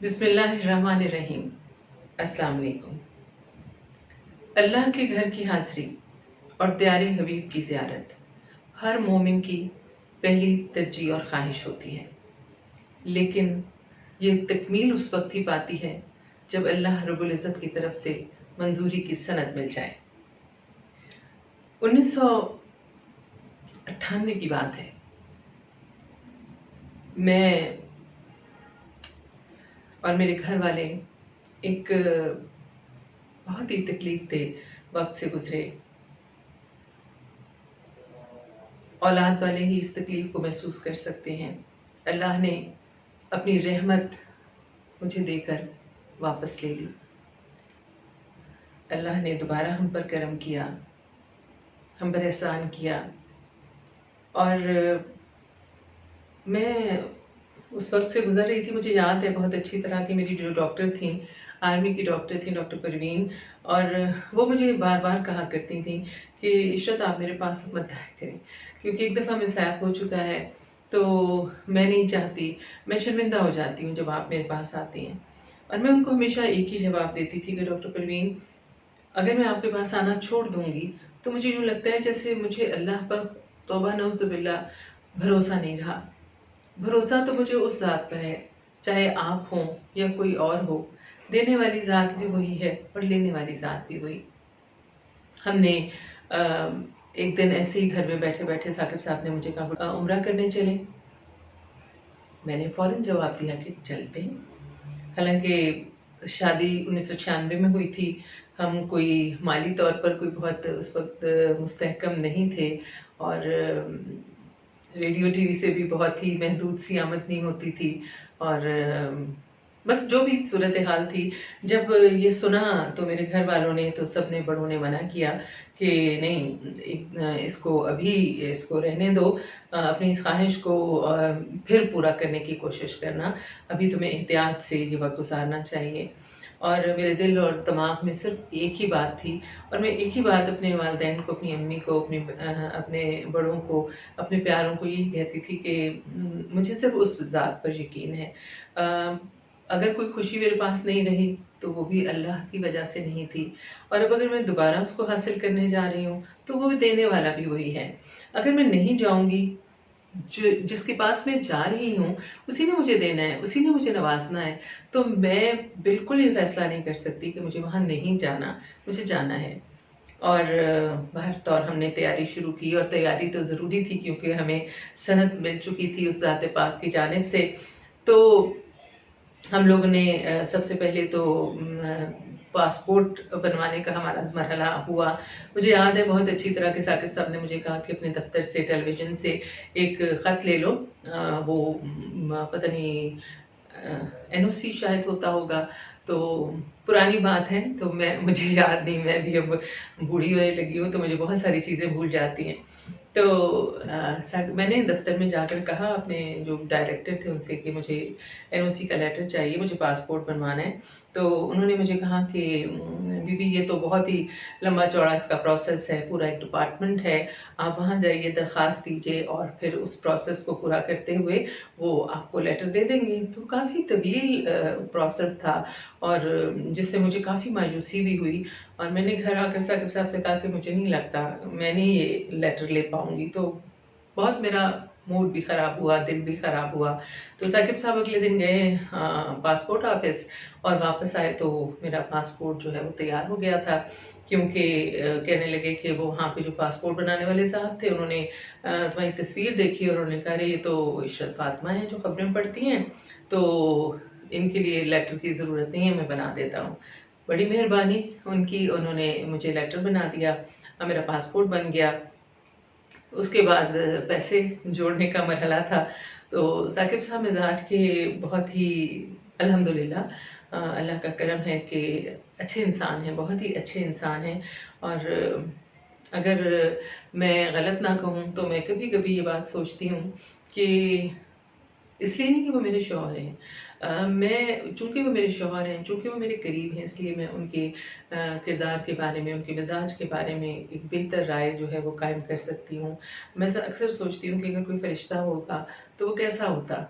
بسم اللہ الرحمن الرحیم۔ السلام علیکم۔ اللہ کے گھر کی حاضری اور پیارے حبیب کی زیارت ہر مومن کی پہلی ترجیح اور خواہش ہوتی ہے، لیکن یہ تکمیل اس وقت ہی پاتی ہے جب اللہ رب العزت کی طرف سے منظوری کی سند مل جائے۔ 1998 کی بات ہے، میں اور میرے گھر والے ایک بہت ہی تکلیف دہ وقت سے گزرے۔ اولاد والے ہی اس تکلیف کو محسوس کر سکتے ہیں۔ اللہ نے اپنی رحمت مجھے دے کر واپس لے لی۔ اللہ نے دوبارہ ہم پر کرم کیا، ہم پر احسان کیا، اور میں اس وقت سے گزر رہی تھی۔ مجھے یاد ہے بہت اچھی طرح کہ میری جو ڈاکٹر تھیں، آرمی کی ڈاکٹر تھیں، ڈاکٹر پروین، اور وہ مجھے بار بار کہا کرتی تھیں کہ عشرت آپ میرے پاس مت آیا کریں، کیونکہ ایک دفعہ مسائل ہو چکا ہے تو میں نہیں چاہتی، میں شرمندہ ہو جاتی ہوں جب آپ میرے پاس آتی ہیں۔ اور میں ان کو ہمیشہ ایک ہی جواب دیتی تھی کہ ڈاکٹر پروین، اگر میں آپ کے پاس آنا چھوڑ دوں گی تو مجھے یوں لگتا ہے جیسے مجھے اللہ پر توبہ نعوذ باللہ بھروسہ نہیں رہا۔ بھروسہ تو مجھے اس ذات پر ہے، چاہے آپ ہوں یا کوئی اور ہو، دینے والی ذات بھی وہی ہے اور لینے والی ذات بھی وہی۔ ہم نے ایک دن ایسے ہی گھر میں بیٹھے بیٹھے ثاقب صاحب نے مجھے کہا عمرہ کرنے چلیں۔ میں نے فوراً جواب دیا کہ چلتے ہیں۔ حالانکہ شادی 1996 میں ہوئی تھی، ہم کوئی مالی طور پر کوئی بہت اس وقت مستحکم نہیں تھے، اور ریڈیو ٹی وی سے بھی بہت ہی محدود سی آمدنی ہوتی تھی، اور بس جو بھی صورتحال تھی، جب یہ سنا تو میرے گھر والوں نے تو سب نے بڑوں نے منع کیا کہ نہیں، اس کو ابھی اس کو رہنے دو، اپنی اس خواہش کو پھر پورا کرنے کی کوشش کرنا، ابھی تمہیں احتیاط سے یہ وقت گزارنا چاہیے۔ اور میرے دل اور دماغ میں صرف ایک ہی بات تھی، اور میں ایک ہی بات اپنے والدین کو، اپنی امی کو، اپنے بڑوں کو، اپنے پیاروں کو یہی کہتی تھی کہ مجھے صرف اس ذات پر یقین ہے۔ اگر کوئی خوشی میرے پاس نہیں رہی تو وہ بھی اللہ کی وجہ سے نہیں تھی، اور اب اگر میں دوبارہ اس کو حاصل کرنے جا رہی ہوں تو وہ بھی دینے والا بھی وہی ہے۔ اگر میں نہیں جاؤں گی، جس کے پاس میں جا رہی ہوں اسی نے مجھے دینا ہے، اسی نے مجھے نوازنا ہے، تو میں بالکل یہ فیصلہ نہیں کر سکتی کہ مجھے وہاں نہیں جانا، مجھے جانا ہے۔ اور بہر طور ہم نے تیاری شروع کی، اور تیاری تو ضروری تھی کیونکہ ہمیں سند مل چکی تھی اس ذات پاک کی جانب سے۔ تو ہم لوگوں نے سب سے پہلے تو پاسپورٹ بنوانے کا ہمارا مرحلہ ہوا۔ مجھے یاد ہے بہت اچھی طرح کہ ثاقب صاحب نے مجھے کہا کہ اپنے دفتر سے، ٹیلی ویژن سے ایک خط لے لو، وہ پتہ نہیں NOC شاید ہوتا ہوگا، تو پرانی بات ہے تو مجھے یاد نہیں، میں بھی اب بوڑھی ہونے لگی ہوں تو مجھے بہت ساری چیزیں بھول جاتی ہیں۔ تو میں نے دفتر میں جا کر کہا اپنے جو ڈائریکٹر تھے ان سے کہ مجھے NOC کا لیٹر چاہیے، مجھے پاسپورٹ بنوانا ہے۔ تو انہوں نے مجھے کہا کہ بی بی یہ تو بہت ہی لمبا چوڑا اس کا پروسیس ہے، پورا ایک ڈپارٹمنٹ ہے، آپ وہاں جائیے، درخواست دیجیے، اور پھر اس پروسیس کو پورا کرتے ہوئے وہ آپ کو لیٹر دے دیں گے۔ تو کافی طویل پروسیس تھا، اور جس سے مجھے کافی مایوسی بھی ہوئی، اور میں نے گھر آ کر ثاقب صاحب سے کہا کہ مجھے نہیں لگتا میں نے یہ لیٹر لے پاؤں گی۔ تو بہت میرا موڈ بھی خراب ہوا، دل بھی خراب ہوا۔ تو ثاقب صاحب اگلے دن گئے پاسپورٹ آفس، اور واپس آئے تو میرا پاسپورٹ جو ہے وہ تیار ہو گیا تھا، کیونکہ کہنے لگے کہ وہ وہاں پہ جو پاسپورٹ بنانے والے صاحب تھے انہوں نے تمہاری تصویر دیکھی، اور انہوں نے کہا یہ تو عشرت فاطمہ ہیں جو خبریں پڑھتی ہیں، تو ان کے لیے لیٹر کی ضرورت نہیں ہے، میں بنا دیتا ہوں۔ بڑی مہربانی ان کی، انہوں نے مجھے لیٹر بنا دیا، میرا پاسپورٹ بن گیا۔ اس کے بعد پیسے جوڑنے کا مرحلہ تھا۔ تو ثاقب صاحب مزاج کے بہت ہی الحمدللہ اللہ کا کرم ہے کہ اچھے انسان ہیں، بہت ہی اچھے انسان ہیں، اور اگر میں غلط نہ کہوں تو میں کبھی کبھی یہ بات سوچتی ہوں کہ اس لیے نہیں کہ وہ میرے شوہر ہیں، چونکہ وہ میرے شوہر ہیں، چونکہ وہ میرے قریب ہیں، اس لیے میں ان کے کردار کے بارے میں، ان کے مزاج کے بارے میں ایک بہتر رائے جو ہے وہ قائم کر سکتی ہوں۔ میں اکثر سوچتی ہوں کہ اگر کوئی فرشتہ ہوتا تو وہ کیسا ہوتا،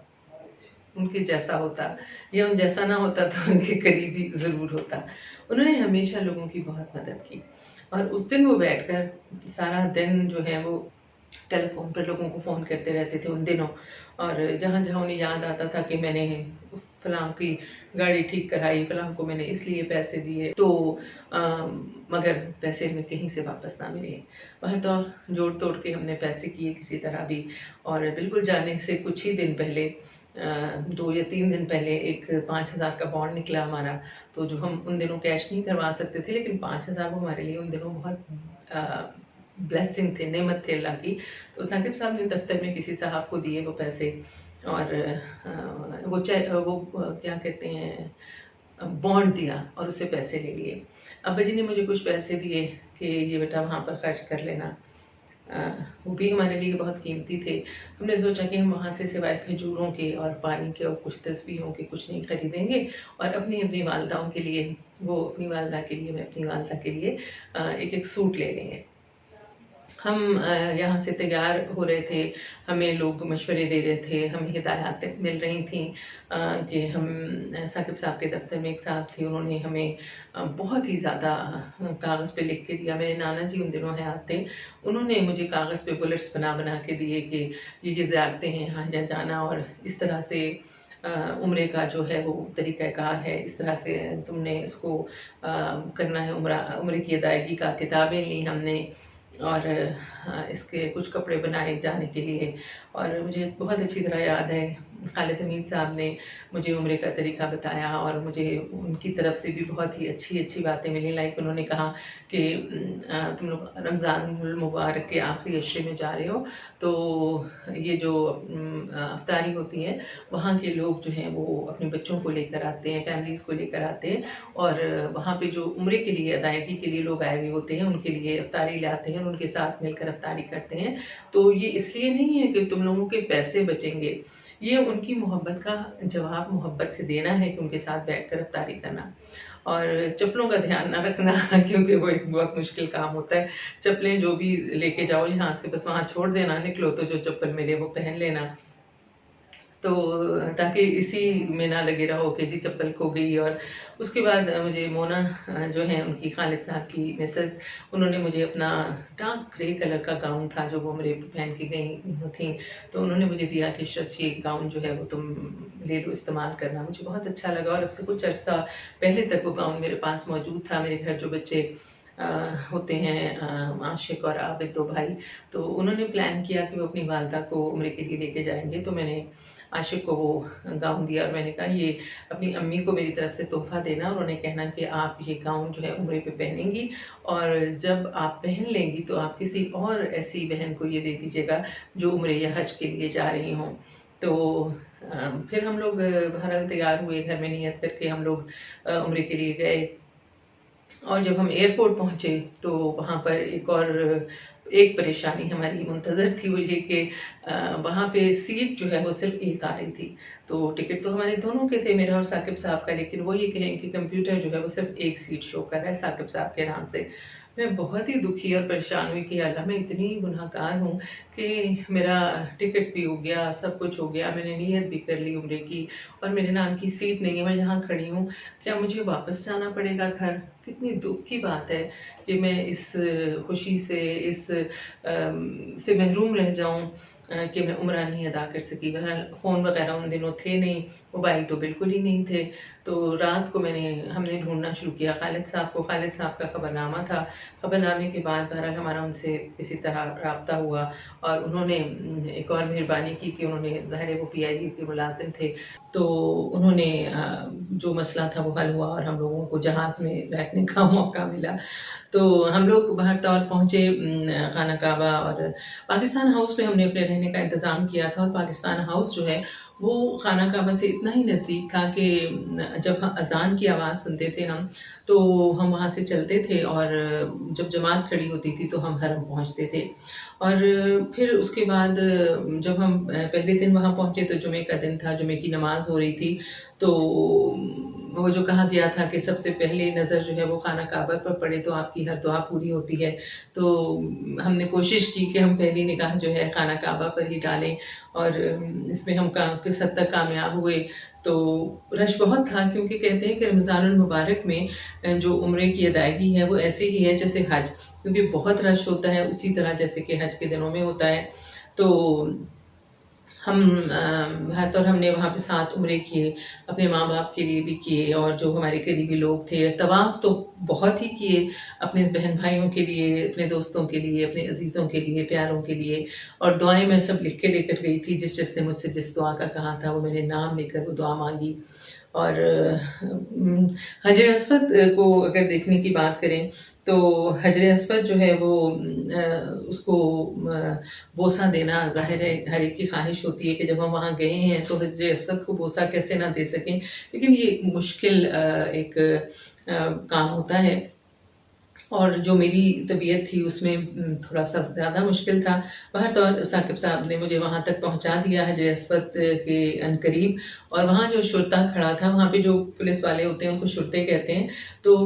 ان کے جیسا ہوتا یا ان جیسا نہ ہوتا تو ان کے قریبی ضرور ہوتا. انہوں نے ہمیشہ لوگوں کی بہت مدد کی اور اس دن وہ بیٹھ کر سارا دن جو ہے وہ ٹیلی فون پر لوگوں کو فون کرتے رہتے تھے ان دنوں. اور جہاں جہاں انہیں یاد آتا تھا کہ میں نے فلاں کی گاڑی ٹھیک کرائی، فلاں کو میں نے اس لیے پیسے دیے تو مگر پیسے میں کہیں سے واپس نہ ملے. باہر تو جوڑ توڑ کے ہم نے پیسے کیے کسی طرح بھی. اور بالکل جانے سے کچھ ہی دن پہلے 2 یا 3 دن پہلے ایک 5,000 کا بانڈ نکلا ہمارا. تو جو ہم ان دنوں کیش نہیں کروا سکتے تھے، لیکن 5,000 وہ ہمارے لیے ان دنوں بہت بلیسنگ تھے، نعمت تھے اللہ کی. تو ثاقب صاحب نے دفتر میں کسی صاحب کو دیے وہ پیسے، اور وہ کیا کہتے ہیں بانڈ دیا اور اسے پیسے لے لیے. ابا جی نے مجھے کچھ پیسے دیے کہ یہ بیٹا وہاں پر خرچ کر لینا. وہ بھی ہمارے لیے بہت قیمتی تھے. ہم نے سوچا کہ ہم وہاں سے سوائے کھجوروں کے اور پانی کے اور کچھ تسبیحوں کے کچھ نہیں خریدیں گے، اور اپنی والداؤں کے لیے، وہ اپنی والدہ کے لیے، میں اپنی والدہ کے لیے ایک ایک سوٹ لے لیں گے. ہم یہاں سے تیار ہو رہے تھے، ہمیں لوگ مشورے دے رہے تھے، ہمیں ہدایات مل رہی تھیں کہ ہم ثاقب صاحب کے دفتر میں ایک صاحب تھے، انہوں نے ہمیں بہت ہی زیادہ کاغذ پہ لکھ کے دیا. میرے نانا جی ان دنوں حیات تھے، انہوں نے مجھے کاغذ پہ بلٹس بنا کے دیے کہ یہ زیارتیں ہیں، یہاں جانا، اور اس طرح سے عمرے کا جو ہے وہ طریقہ کار ہے، اس طرح سے تم نے اس کو کرنا ہے. عمرے کی ادائیگی کا کتابیں لیں ہم نے، اور اس کے کچھ کپڑے بنائے جانے کے لیے. اور مجھے بہت اچھی طرح یاد ہے خالد حمید صاحب نے مجھے عمرے کا طریقہ بتایا، اور مجھے ان کی طرف سے بھی بہت ہی اچھی باتیں ملی. لائک انہوں نے کہا کہ تم لوگ رمضان المبارک کے آخری عشرے میں جا رہے ہو، تو یہ جو افطاری ہوتی ہے وہاں کے لوگ جو ہیں وہ اپنے بچوں کو لے کر آتے ہیں، فیملیز کو لے کر آتے ہیں، اور وہاں پہ جو عمرے کے لیے ادائیگی کے لیے لوگ آئے ہوئے ہوتے ہیں ان کے لیے افطاری لاتے ہیں، ان کے ساتھ مل کر افطاری کرتے ہیں. تو یہ اس لیے نہیں ہے کہ تم لوگوں کے پیسے بچیں گے، یہ ان کی محبت کا جواب محبت سے دینا ہے کہ ان کے ساتھ بیٹھ کر افطاری کرنا. اور چپلوں کا دھیان نہ رکھنا کیونکہ وہ ایک بہت مشکل کام ہوتا ہے. چپلیں جو بھی لے کے جاؤ یہاں سے بس وہاں چھوڑ دینا، نکلو تو جو چپل ملے وہ پہن لینا، تو تاکہ اسی میں نہ لگے رہو کہ جی چپل کھو گئی. اور اس کے بعد مجھے مونا جو ہیں ان کی خالد صاحب کی مسز، انہوں نے مجھے اپنا ڈارک گرے کلر کا گاؤن تھا جو وہ میرے پہن کے گئی تھیں، تو انہوں نے مجھے دیا کہ عشرت یہ گاؤن جو ہے وہ تم لے لو، استعمال کرنا. مجھے بہت اچھا لگا، اور اب سے کچھ عرصہ پہلے تک وہ گاؤن میرے پاس موجود تھا. میرے گھر جو بچے ہوتے ہیں عاشق اور عابد 2 بھائی، تو انہوں نے پلان کیا کہ وہ اپنی والدہ کو عمرے کے لیے لے کے جائیں گے. تو میں نے عاشق کو وہ گاؤن دیا، اور میں نے کہا یہ اپنی امی کو میری طرف سے تحفہ دینا، اور انہیں کہنا کہ آپ یہ گاؤن جو ہے عمرے پہ پہنیں گی، اور جب آپ پہن لیں گی تو آپ کسی اور ایسی بہن کو یہ دے دیجیے گا جو عمرے یا حج کے لیے جا رہی ہوں. تو پھر ہم لوگ بہرحال تیار ہوئے، گھر میں نیت کر کے ہم لوگ عمرے کے لیے گئے. اور جب ہم ایئرپورٹ پہنچے تو وہاں پر ایک پریشانی ہماری منتظر تھی، وہ یہ کہ وہاں پہ سیٹ جو ہے وہ صرف ایک آ رہی تھی. تو ٹکٹ تو ہمارے دونوں کے تھے، میرا اور ثاقب صاحب کا، لیکن وہ یہ کہیں کہ کمپیوٹر جو ہے وہ صرف ایک سیٹ شو کر رہا ہے ثاقب صاحب کے نام سے. میں بہت ہی دکھی اور پریشان ہوئی کہ اللہ میں اتنی گناہ گار ہوں کہ میرا ٹکٹ بھی ہو گیا، سب کچھ ہو گیا، میں نے نیت بھی کر لی عمرے کی، اور میرے نام کی سیٹ نہیں ہے، میں جہاں کھڑی ہوں کیا مجھے واپس جانا پڑے گا گھر؟ کتنی دکھ کی بات ہے کہ میں اس خوشی سے، اس سے محروم رہ جاؤں کہ میں عمرہ نہیں ادا کر سکی. بہرحال فون وغیرہ ان دنوں تھے نہیں، موبائل تو بالکل ہی نہیں تھے. تو رات کو ہم نے ڈھونڈنا شروع کیا خالد صاحب کو. خالد صاحب کا خبر نامہ تھا، خبر نامے کے بعد بہرحال ہمارا ان سے کسی طرح رابطہ ہوا، اور انہوں نے ایک اور مہربانی کی کہ انہوں نے، ظاہر ہے وہ PIA کے ملازم تھے، تو انہوں نے جو مسئلہ تھا وہ حل ہوا، اور ہم لوگوں کو جہاز میں بیٹھنے کا موقع ملا. تو ہم لوگ بہر طور پہنچے خانہ کعبہ، اور پاکستان ہاؤس میں ہم نے اپنے رہنے کا انتظام کیا تھا. اور پاکستان ہاؤس جو ہے وہ خانہ کعبہ سے اتنا ہی نزدیک تھا کہ جب اذان کی آواز سنتے تھے ہم، تو ہم وہاں سے چلتے تھے، اور جب جماعت کھڑی ہوتی تھی تو ہم حرم پہنچتے تھے. اور پھر اس کے بعد جب ہم پہلے دن وہاں پہنچے تو جمعے کا دن تھا، جمعے کی نماز ہو رہی تھی. تو وہ جو کہا گیا تھا کہ سب سے پہلے نظر جو ہے وہ خانہ کعبہ پر پڑے تو آپ کی ہر دعا پوری ہوتی ہے، تو ہم نے کوشش کی کہ ہم پہلی نگاہ جو ہے خانہ کعبہ پر ہی ڈالیں، اور اس میں ہم کس حد تک کامیاب ہوئے. تو رش بہت تھا، کیونکہ کہتے ہیں کہ رمضان المبارک میں جو عمرے کی ادائیگی ہے وہ ایسے ہی ہے جیسے حج، کیونکہ بہت رش ہوتا ہے اسی طرح جیسے کہ حج کے دنوں میں ہوتا ہے. تو ہم بہتر ہم نے وہاں پہ 7 عمرے کیے، اپنے ماں باپ کے لیے بھی کیے، اور جو ہمارے قریبی لوگ تھے طواف تو بہت ہی کیے، اپنے بہن بھائیوں کے لیے، اپنے دوستوں کے لیے، اپنے عزیزوں کے لیے، پیاروں کے لیے. اور دعائیں میں سب لکھ کے لے کر گئی تھی، جس نے مجھ سے جس دعا کا کہا تھا وہ میں نے نام لے کر وہ دعا مانگی. اور حجر اسود کو اگر دیکھنے کی بات کریں تو حجر اسود جو ہے وہ اس کو بوسہ دینا ظاہر ہے ہر ایک کی خواہش ہوتی ہے کہ جب ہم وہاں گئے ہیں تو حجر اسود کو بوسہ کیسے نہ دے سکیں، لیکن یہ ایک مشکل ایک کام ہوتا ہے. اور جو میری طبیعت تھی اس میں تھوڑا سا زیادہ مشکل تھا. بہرطور ثاقب صاحب نے مجھے وہاں تک پہنچا دیا حجر اسود کے عنقریب، اور وہاں جو شرطا کھڑا تھا، وہاں پہ جو پولیس والے ہوتے ہیں ان کو شرطے کہتے ہیں، تو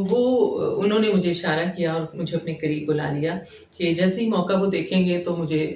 انہوں نے مجھے اشارہ کیا اور مجھے اپنے قریب بلا لیا کہ جیسے ہی موقع وہ دیکھیں گے تو مجھے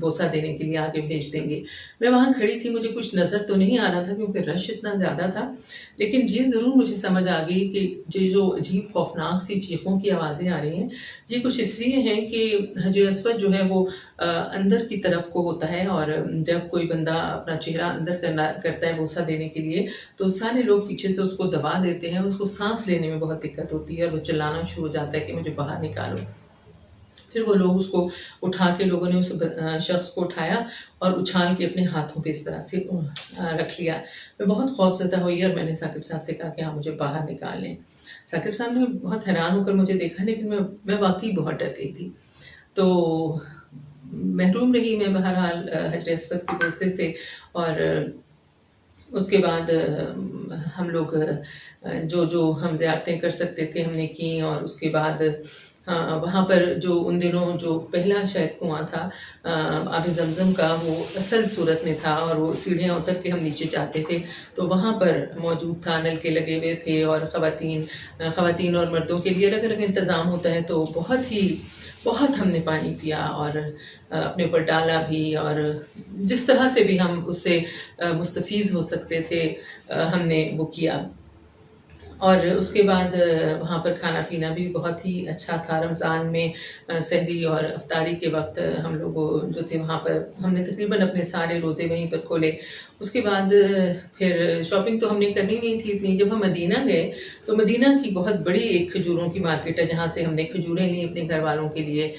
بوسہ دینے کے لیے آگے بھیج دیں گے. میں وہاں کھڑی تھی، مجھے کچھ نظر تو نہیں آ رہا تھا کیونکہ رش اتنا زیادہ تھا، لیکن یہ ضرور مجھے سمجھ آ گئی کہ جو عجیب خوفناک سی چیخوں کی آوازیں آ رہی ہیں یہ کچھ اس لیے ہیں کہ حجر اسود جو ہے وہ اندر کی طرف کو ہوتا ہے، اور جب کوئی بندہ اپنا چہرہ اندر کرتا ہے بوسہ دینے کے لیے تو سارے لوگ پیچھے سے اس کو دبا دیتے ہیں، اس کو سانس لینے میں بہت دقت ہوتی ہے اور وہ چلانا شروع ہو جاتا ہے کہ مجھے باہر نکالو. پھر وہ لوگ اس کو اٹھا کے، لوگوں نے اس شخص کو اٹھایا اور اچھال کے اپنے ہاتھوں پہ اس طرح سے رکھ لیا. میں بہت خوف زدہ ہوئی اور میں نے ثاقب صاحب سے کہا کہ ہاں مجھے باہر نکال لیں. ثاقب صاحب نے بہت حیران ہو کر مجھے دیکھا، لیکن میں واقعی بہت ڈر گئی تھی. تو محروم رہی میں بہرحال حجر اسود کے بوسے سے. اور اس کے بعد ہم لوگ جو ہم زیارتیں کر سکتے تھے ہم نے کی، اور اس کے بعد وہاں پر جو ان دنوں جو پہلا شاید کنواں تھا آب زمزم کا، وہ اصل صورت میں تھا، اور وہ سیڑھیاں اتر کے ہم نیچے جاتے تھے تو وہاں پر موجود تھا، نل کے لگے ہوئے تھے، اور خواتین اور مردوں کے لیے الگ الگ انتظام ہوتا ہے. تو بہت ہم نے پانی پیا اور اپنے اوپر ڈالا بھی، اور جس طرح سے بھی ہم اس سے مستفیض ہو سکتے تھے ہم نے وہ کیا. اور اس کے بعد وہاں پر کھانا پینا بھی بہت ہی اچھا تھا. رمضان میں سحری اور افطاری کے وقت ہم لوگ جو تھے وہاں پر ہم نے تقریباً اپنے سارے روزے وہیں پر کھولے. اس کے بعد پھر شاپنگ تو ہم نے کرنی نہیں تھی اتنی. جب ہم مدینہ گئے تو مدینہ کی بہت بڑی ایک کھجوروں کی مارکیٹ ہے، جہاں سے ہم نے کھجوریں لیں اپنے گھر والوں کے لیے،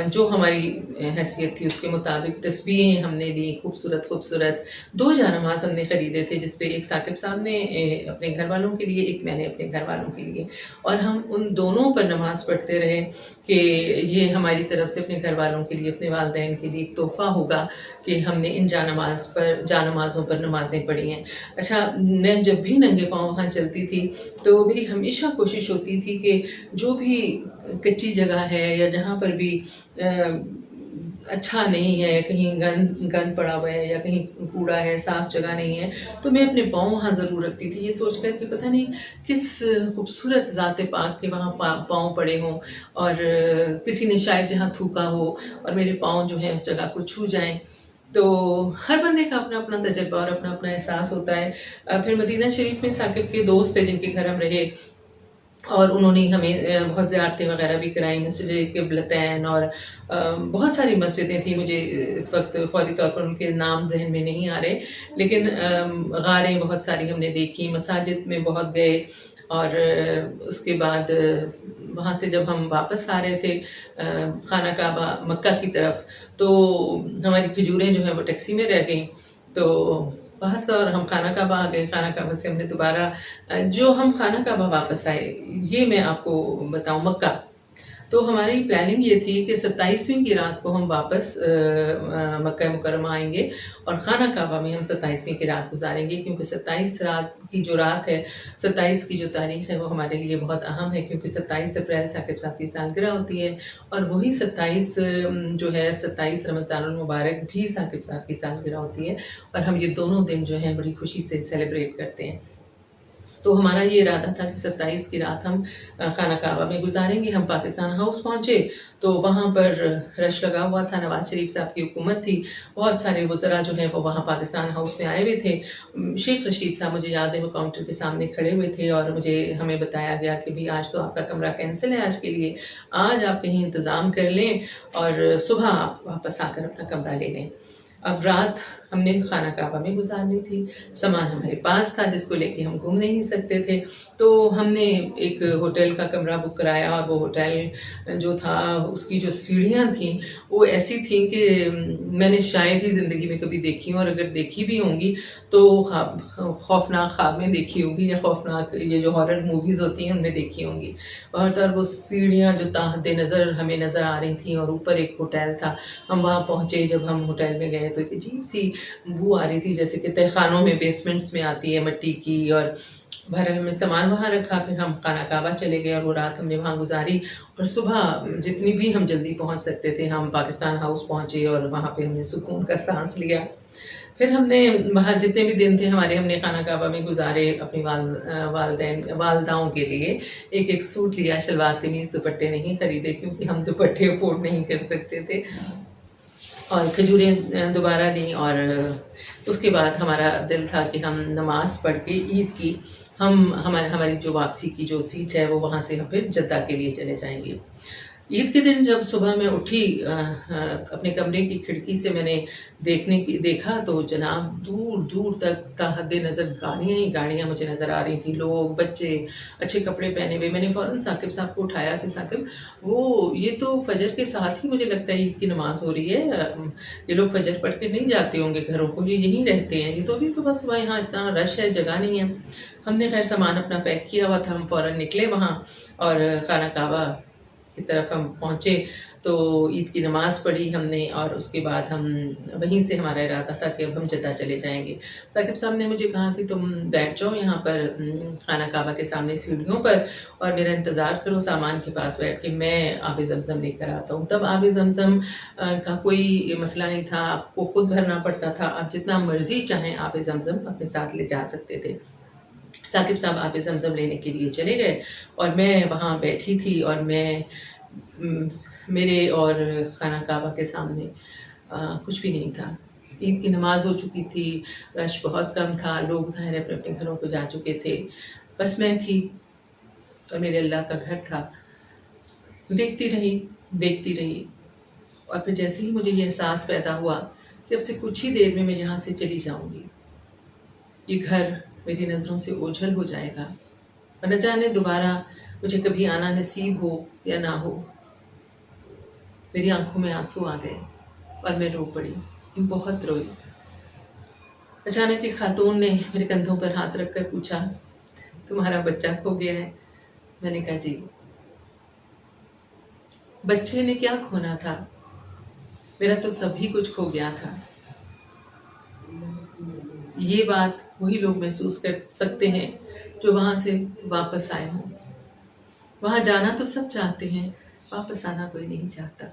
جو ہماری حیثیت تھی اس کے مطابق. تسبیحیں ہم نے لی خوبصورت 2 جانماز ہم نے خریدے تھے، جس پہ ایک ثاقب صاحب نے اپنے گھر والوں کے لیے، ایک میں نے اپنے گھر والوں کے لیے. اور ہم ان دونوں پر نماز پڑھتے رہے کہ یہ ہماری طرف سے اپنے گھر والوں کے لیے، اپنے والدین کے لیے ایک تحفہ ہوگا کہ ہم نے ان جانمازوں پر نمازیں پڑھی ہیں. اچھا، میں جب بھی ننگے پاؤں وہاں چلتی تھی تو میری ہمیشہ کوشش ہوتی تھی کہ جو بھی کچی جگہ ہے یا جہاں پر بھی اچھا نہیں ہے، کہیں گند پڑا ہوا ہے یا کہیں کوڑا ہے، صاف جگہ نہیں ہے، تو میں اپنے پاؤں وہاں ضرور رکھتی تھی، یہ سوچ کر کہ پتہ نہیں کس خوبصورت ذات پاک کے وہاں پاؤں پڑے ہوں، اور کسی نے شاید جہاں تھوکا ہو اور میرے پاؤں جو ہیں اس جگہ کو چھو جائیں. تو ہر بندے کا اپنا اپنا تجربہ اور اپنا اپنا احساس ہوتا ہے. پھر مدینہ شریف میں ثاقب کے دوست تھے جن کے گھر ہم رہے، اور انہوں نے ہمیں بہت زیارتیں وغیرہ بھی کرائیں، مسجد قبلتین اور بہت ساری مسجدیں تھیں. مجھے اس وقت فوری طور پر ان کے نام ذہن میں نہیں آ رہے، لیکن غاریں بہت ساری ہم نے دیکھی، مساجد میں بہت گئے. اور اس کے بعد وہاں سے جب ہم واپس آ رہے تھے خانہ کعبہ مکہ کی طرف، تو ہماری کھجوریں جو ہیں وہ ٹیکسی میں رہ گئیں. تو باہر تو اور ہم خانہ کعبہ آ گئے. خانہ کعبہ سے ہم نے دوبارہ جو ہم خانہ کعبہ واپس آئے، یہ میں آپ کو بتاؤں مکہ. تو ہماری پلاننگ یہ تھی کہ 27ویں کی رات کو ہم واپس مکہ مکرمہ آئیں گے، اور خانہ کعبہ میں ہم 27ویں کی رات گزاریں گے، کیونکہ 27 رات کی جو رات ہے، 27 کی جو تاریخ ہے وہ ہمارے لیے بہت اہم ہے، کیونکہ 27 اپریل ثاقب صاحب کی سالگرہ ہوتی ہے، اور وہی 27 جو ہے 27 رمضان المبارک بھی ثاقب صاحب کی سالگرہ ہوتی ہے، اور ہم یہ دونوں دن جو ہیں بڑی خوشی سے سیلیبریٹ کرتے ہیں. تو ہمارا یہ ارادہ تھا کہ 27 کی رات ہم خانہ کعبہ میں گزاریں گے. ہم پاکستان ہاؤس پہنچے تو وہاں پر رش لگا ہوا تھا. نواز شریف صاحب کی حکومت تھی, بہت سارے وزراء جو ہیں وہ وہاں پاکستان ہاؤس میں آئے ہوئے تھے. شیخ رشید صاحب مجھے یاد ہے وہ کاؤنٹر کے سامنے کھڑے ہوئے تھے اور ہمیں بتایا گیا کہ بھی آج تو آپ کا کمرہ کینسل ہے آج کے لیے, آج آپ کہیں انتظام کر لیں اور صبح آپ واپس آ کر اپنا کمرہ لے لیں. اب رات ہم نے خانہ کعبہ میں گزارنی تھی. سامان ہمارے پاس تھا جس کو لے کے ہم گھوم نہیں سکتے تھے, تو ہم نے ایک ہوٹل کا کمرہ بک کرایا. اور وہ ہوٹل جو تھا اس کی جو سیڑھیاں تھیں وہ ایسی تھیں کہ میں نے شاید ہی زندگی میں کبھی دیکھی ہوں, اور اگر دیکھی بھی ہوں گی تو خوفناک خواب میں دیکھی ہوگی, یا خوفناک یہ جو ہارر موویز ہوتی ہیں ان میں دیکھی ہوں گی. اور وہ سیڑھیاں جو تحت نظر ہمیں نظر آ رہی تھیں, اور اوپر ایک ہوٹل تھا. ہم وہاں پہنچے, جب ہم ہوٹل میں گئے تو ایک عجیب سی بو آ رہی تھی جیسے کہ تہہ خانوں میں بیسمنٹس میں آتی ہے مٹی کی. اور بھر میں سامان وہاں رکھا, پھر ہم خانہ کعبہ چلے گئے اور وہ رات ہم نے وہاں گزاری. اور صبح جتنی بھی ہم جلدی پہنچ سکتے تھے ہم پاکستان ہاؤس پہنچے, اور وہاں پہ ہم نے سکون کا سانس لیا. پھر ہم نے باہر جتنے بھی دن تھے ہمارے ہم نے خانہ کعبہ میں گزارے. اپنی والداؤں کے لیے ایک ایک سوٹ لیا, شلوار قمیض دوپٹے نہیں خریدے کیونکہ ہم دوپٹے افورڈ نہیں کر سکتے تھے, اور کھجوریں دوبارہ لیں. اور اس کے بعد ہمارا دل تھا کہ ہم نماز پڑھ کے عید کی ہماری جو واپسی کی جو سیٹ ہے وہ وہاں سے ہم پھر جدہ کے لیے چلے جائیں گے. عید کے دن جب صبح میں اٹھی اپنے کمرے کی کھڑکی سے میں نے دیکھا تو جناب دور دور تک تا حد نظر گاڑیاں ہی گاڑیاں مجھے نظر آ رہی تھیں, لوگ, بچے اچھے کپڑے پہنے ہوئے. میں نے فوراً ثاقب صاحب کو اٹھایا کہ ثاقب یہ تو فجر کے ساتھ ہی مجھے لگتا ہے عید کی نماز ہو رہی ہے, یہ لوگ فجر پڑھ کے نہیں جاتے ہوں گے گھروں کو, یہ یہیں رہتے ہیں, یہ تو ابھی صبح صبح یہاں اتنا رش ہے, جگہ نہیں ہے. ہم نے خیر سامان اپنا پیک کیا ہوا تھا, ہم فوراً نکلے وہاں اور خانہ کعبہ کی طرف ہم پہنچے. تو عید کی نماز پڑھی ہم نے, اور اس کے بعد ہم وہیں سے ہمارا ارادہ تھا کہ اب ہم جدہ چلے جائیں گے. ثاقب صاحب نے مجھے کہا کہ تم بیٹھ جاؤ یہاں پر خانہ کعبہ کے سامنے سیڑھیوں پر اور میرا انتظار کرو سامان کے پاس بیٹھ کے, میں آب زمزم لے کر آتا ہوں. تب آب زمزم کا کوئی مسئلہ نہیں تھا, آپ کو خود بھرنا پڑتا تھا, آپ جتنا مرضی چاہیں آب زمزم اپنے ساتھ لے جا سکتے تھے. ثاقب صاحب آب زمزم لینے کے لیے چلے گئے اور میں وہاں بیٹھی تھی, اور میرے اور خانہ کعبہ کے سامنے کچھ بھی نہیں تھا. عید کی نماز ہو چکی تھی, رش بہت کم تھا, لوگ ظاہر اپنے اپنے گھروں کو جا چکے تھے, بس میں تھی اور میرے اللہ کا گھر تھا. دیکھتی رہی اور پھر جیسے ہی مجھے یہ احساس پیدا ہوا کہ اب سے کچھ ہی دیر میں یہاں سے چلی جاؤں گی, یہ گھر میری نظروں سے اوجھل ہو جائے گا, اور نہ جانے دوبارہ مجھے کبھی آنا نصیب ہو یا نہ ہو. میری آنکھوں میں آنسو آ گئے اور میں رو پڑی, بہت روئی. اچانک ایک خاتون نے میرے کندھوں پر ہاتھ رکھ کر پوچھا, تمہارا بچہ کھو گیا ہے؟ میں نے کہا جی. بچے نے کیا کھونا تھا, میرا تو سبھی کچھ کھو گیا تھا. یہ بات وہی لوگ محسوس کر سکتے ہیں جو وہاں سے واپس آئے ہوں. وہاں جانا تو سب چاہتے ہیں, واپس آنا کوئی نہیں چاہتا.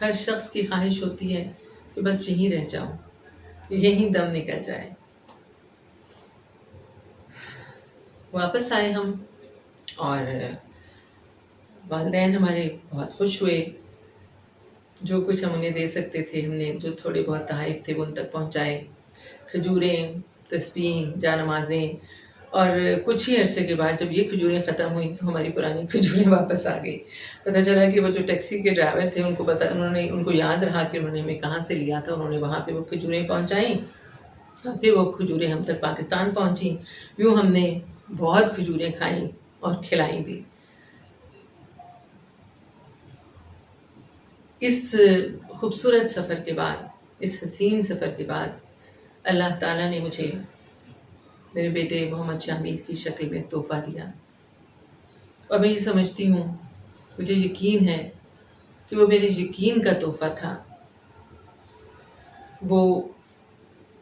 ہر شخص کی خواہش ہوتی ہے کہ بس یہیں رہ جاؤں, یہیں دم نکل جائے. واپس آئے ہم, اور والدین ہمارے بہت خوش ہوئے. جو کچھ ہم انہیں دے سکتے تھے ہم نے, جو تھوڑے بہت تحائف تھے وہ ان تک پہنچائے, کھجوریں, تسبیح, جانمازیں. اور کچھ ہی عرصے کے بعد جب یہ کھجوریں ختم ہوئیں تو ہماری پرانی کھجوریں واپس آ گئی. پتہ چلا کہ وہ جو ٹیکسی کے ڈرائیور تھے ان کو یاد رہا کہ انہوں نے ہمیں کہاں سے لیا تھا, انہوں نے وہاں پہ وہ کھجوریں پہنچائیں, اور پھر وہ کھجوریں ہم تک پاکستان پہنچیں. یوں ہم نے بہت کھجوریں کھائیں اور کھلائیں بھی. اس خوبصورت سفر کے بعد, اس حسین سفر کے بعد, اللہ تعالیٰ نے مجھے میرے بیٹے محمد شامل کی شکل میں تحفہ دیا. اور میں یہ سمجھتی ہوں, مجھے یقین ہے کہ وہ میرے یقین کا تحفہ تھا, وہ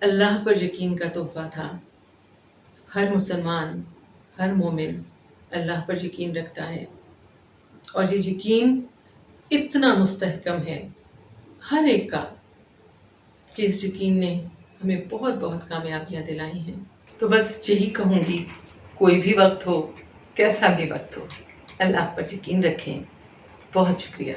اللہ پر یقین کا تحفہ تھا. ہر مسلمان, ہر مومن اللہ پر یقین رکھتا ہے, اور یہ یقین اتنا مستحکم ہے ہر ایک کا کہ اس یقین نے ہمیں بہت بہت کامیابیاں دلائی ہیں. تو بس یہی کہوں گی، کوئی بھی وقت ہو، کیسا بھی وقت ہو، اللہ پر یقین رکھیں۔ بہت شکریہ۔